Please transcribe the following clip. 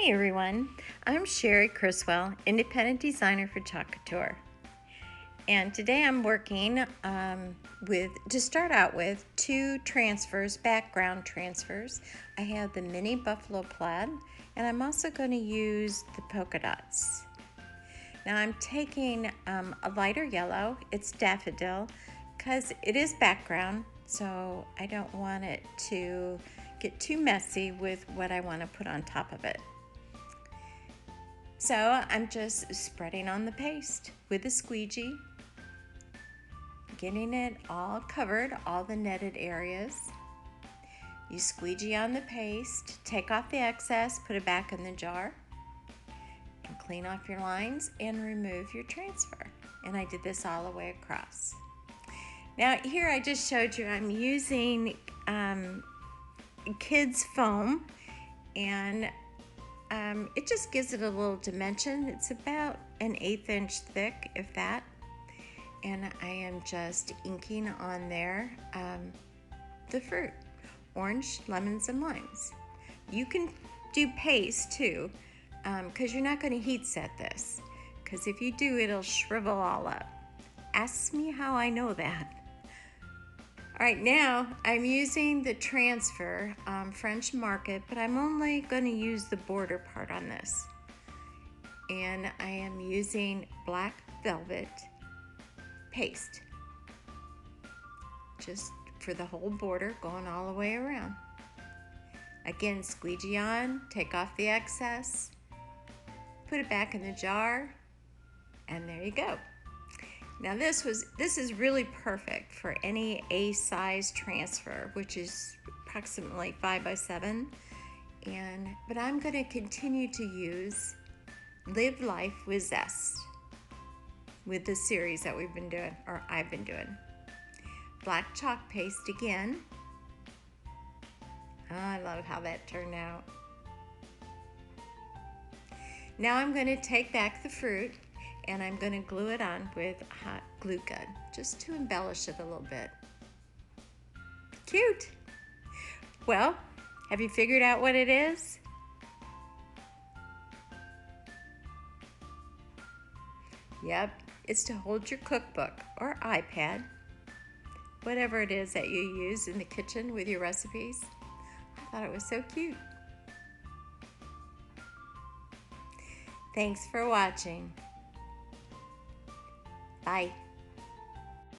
Hey everyone, I'm Cherie Criswell, independent designer for Couture. And today I'm working to start out with two transfers, background transfers. I have the mini buffalo plaid, and I'm also going to use the polka dots. Now I'm taking a lighter yellow, it's daffodil, because it is background, so I don't want it to get too messy with what I want to put on top of it. So I'm just spreading on the paste with a squeegee, getting it all covered, all the netted areas. You squeegee on the paste, take off the excess, put it back in the jar, and clean off your lines and remove your transfer. And I did this all the way across. Now here I just showed you I'm using kids foam, and it just gives it a little dimension. It's about an 1/8 inch thick, if that. And I am just inking on there the fruit, orange, lemons, and limes. You can do paste too, because you're not going to heat set this, because if you do, it'll shrivel all up. Ask me how I know that. All right, now I'm using the transfer French market, but I'm only going to use the border part on this. And I am using black velvet paste, just for the whole border, going all the way around. Again, squeegee on, take off the excess, put it back in the jar, and there you go. Now this is really perfect for any A size transfer, which is approximately 5 by 7. But I'm going to continue to use Live Life with Zest with the series that we've been doing, or I've been doing. Black chalk paste again. Oh, I love how that turned out. Now I'm going to take back the fruit, and I'm going to glue it on with hot glue gun, just to embellish it a little bit. Cute! Well, have you figured out what it is? Yep, it's to hold your cookbook or iPad, whatever it is that you use in the kitchen with your recipes. I thought it was so cute. Thanks for watching. Bye.